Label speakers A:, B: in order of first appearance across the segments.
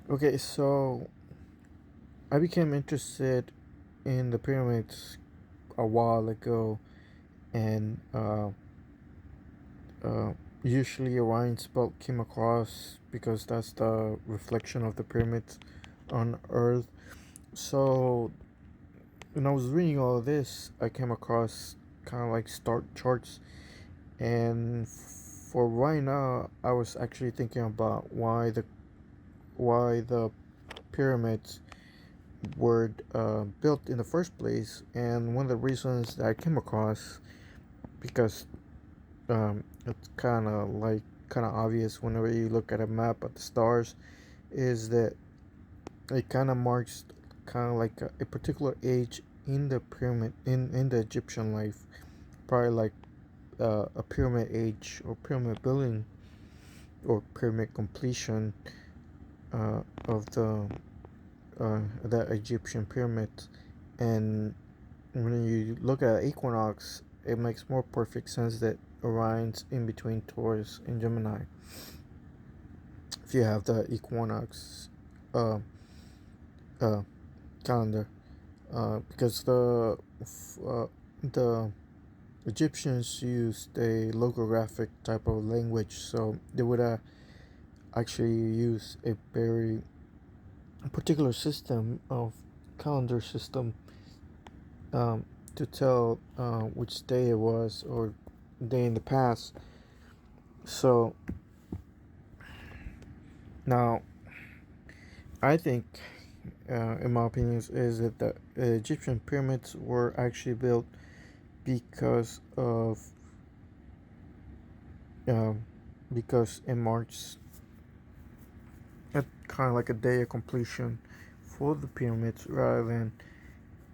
A: Okay, so I became interested in the pyramids a while ago, and uh, usually Orion's belt came across because that's the reflection of the pyramids on Earth. So when I was reading all of this, I came across kind of like star charts, and for right now, I was actually thinking about why the pyramids were built in the first place, and one of the reasons that I came across, because it's kind of obvious whenever you look at a map of the stars, is that it kind of marks kind of like a particular age in the pyramid in the Egyptian life, probably like a pyramid age or pyramid building or pyramid completion of the Egyptian pyramids. And when you look at equinox, it makes more perfect sense that Orion's in between Taurus and Gemini. If you have the equinox uh, uh, calendar, because the Egyptians used a logographic type of language, so they would actually use a very particular system of calendar system um, to tell which day it was or day in the past. So now I think, in my opinion, is that the Egyptian pyramids were actually built because of um, because it marks a kind of like a day of completion for the pyramids rather than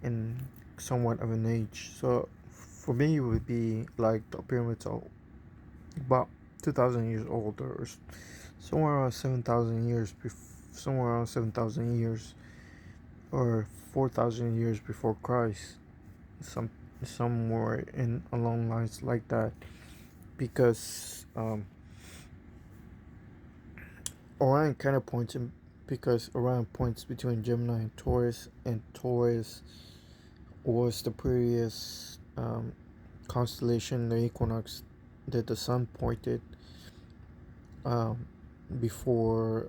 A: in somewhat of an age. So for me, it would be like the pyramids are about 2,000 years old, or somewhere around 7,000 years, somewhere around 7,000 years, or 4,000 years before Christ, some somewhere in along lines like that, because Orion kind of points in, because Orion points between Gemini and Taurus was the previous constellation, the equinox that the sun pointed um, before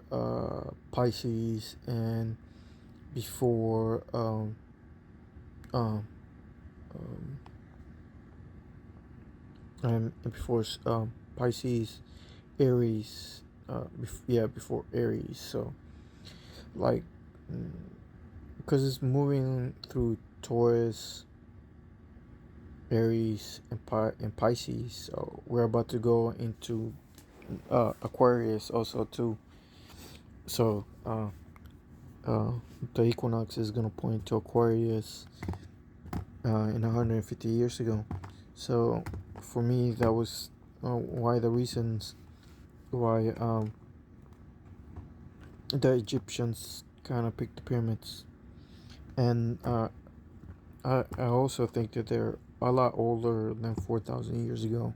A: Pisces and before um, um, and before Pisces, Aries, before Aries. So like, mm, because it's moving through Taurus, Aries, and Pisces. So we're about to go into Aquarius also too. So uh, the equinox is gonna point to Aquarius in 150 years ago. So for me, that was why the reasons why the Egyptians kind of picked the pyramids, and I also think that they're a lot older than 4,000 years ago.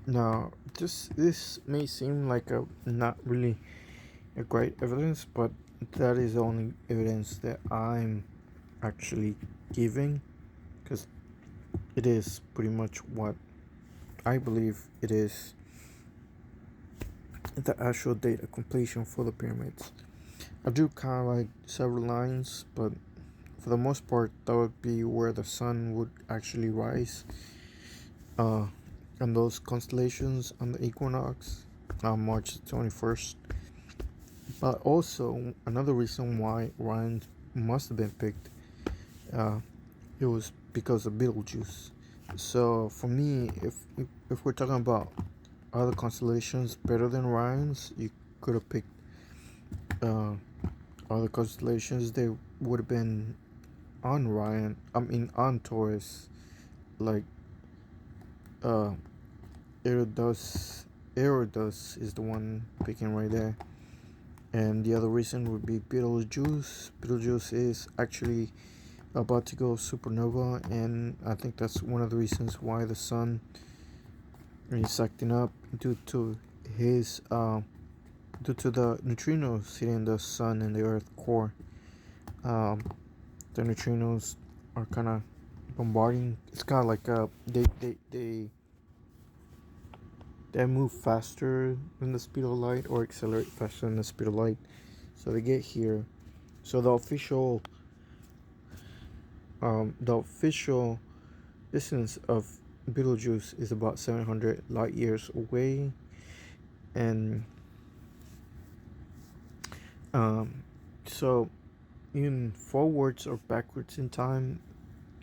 A: Now, this may seem like a not really a great evidence, but that is the only evidence that I'm actually giving, because it is pretty much what I believe it is the actual date of completion for the pyramids. I drew kind of like several lines, but for the most part, that would be where the sun would actually rise. Uh, and those constellations on the equinox on March 21st. But also, another reason why Orion must have been picked, uh, it was because of Betelgeuse. So for me, if we're talking about other constellations better than Orion's, you could have picked uh, other constellations. They would have been on Ryan. I mean on Taurus, like uh, Eridos. Eridos is the one picking right there. And the other reason would be Betelgeuse. Betelgeuse is actually about to go supernova, and I think that's one of the reasons why the sun is acting up due to his due to the neutrinos hitting the sun and the earth core. um, the neutrinos are kind of bombarding. It's kind of like they move faster than the speed of light, or accelerate faster than the speed of light, so they get here. So the official distance of Betelgeuse is about 700 light years away, and um, so in forwards or backwards in time,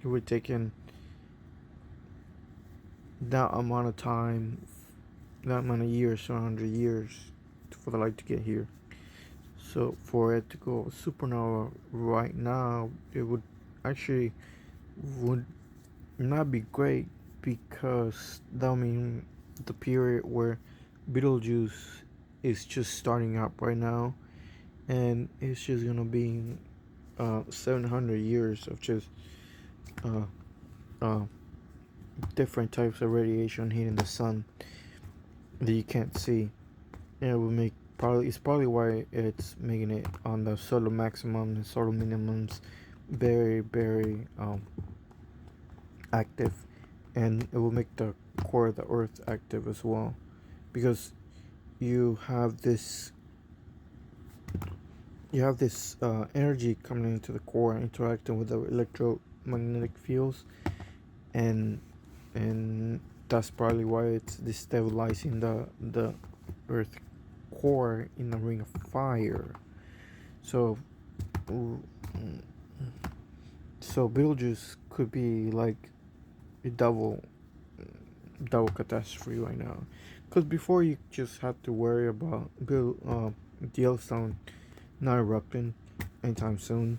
A: it would take in that amount of time, that amount of years, 700 years, for the light to get here. So for it to go supernova right now, it would actually would not be great, because that would mean the period where Betelgeuse is just starting up right now, and it's just gonna be 700 years of just uh, uh, different types of radiation hitting the sun that you can't see. And it will make probably it's probably why it's making it on the solar maximum and solar minimums very, very active, and it will make the core of the earth active as well, because you have this energy coming into the core, interacting with the electromagnetic fields, and and that's probably why it's destabilizing the earth core in the ring of fire. So so Beetlejuice could be like a double catastrophe right now, because before you just had to worry about Yellowstone not erupting anytime soon,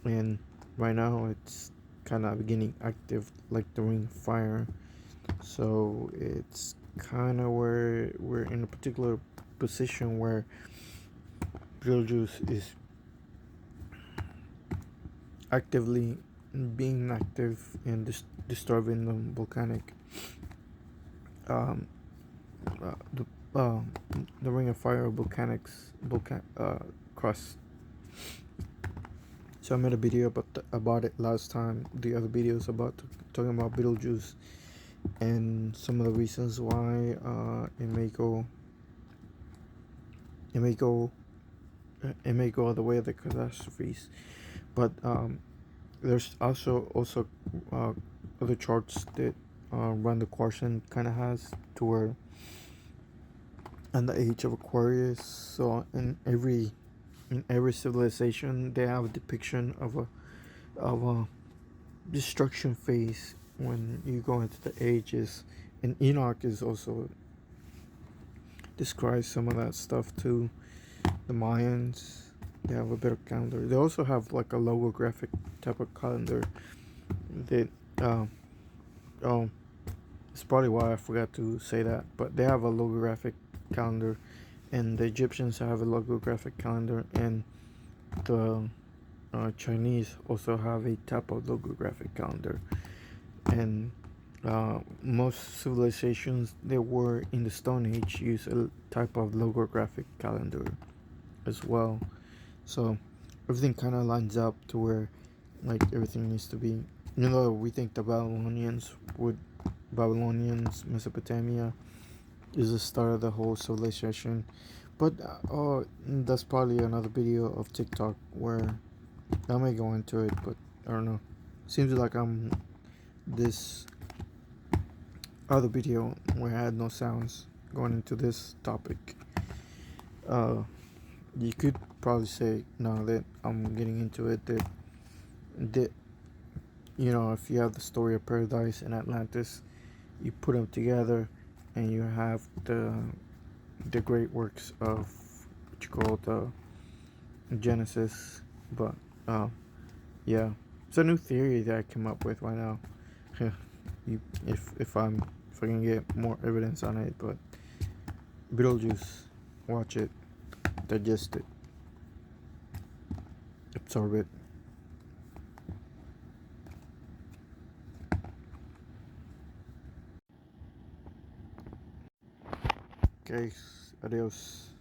A: and right now it's kind of beginning active like the ring of fire. So it's kind of where we're in a particular position where Beetlejuice is actively being active and disturbing the volcanic um, the the ring of fire volcan crust. So I made a video about it last time. The other videos about talking about Beetlejuice and some of the reasons why it may go it may go the way of the catastrophes. But there's also other charts that Randall Carson kind of has, to where in the age of Aquarius, so in every civilization they have a depiction of a destruction phase when you go into the ages. And Enoch is also describes some of that stuff too. The Mayans, they have a better calendar. They also have like a logographic type of calendar that oh, it's probably why I forgot to say that, but they have a logographic calendar, and the Egyptians have a logographic calendar, and the Chinese also have a type of logographic calendar. And most civilizations that were in the Stone Age use a type of logographic calendar as well. So everything kind of lines up to where like everything needs to be. You know, we think the Babylonians, Mesopotamia is the start of the whole civilization, but that's probably another video of TikTok where I may go into it, but I don't know. Seems like I'm this other video where I had no sounds going into this topic. You could probably say now that I'm getting into it that if you have the story of Paradise and Atlantis, you put them together, and you have the great works of what you call the Genesis. But yeah, it's a new theory that I came up with right now. If I can get more evidence on it, but Beetlejuice, watch it, digest it, absorb it. Okay, adios.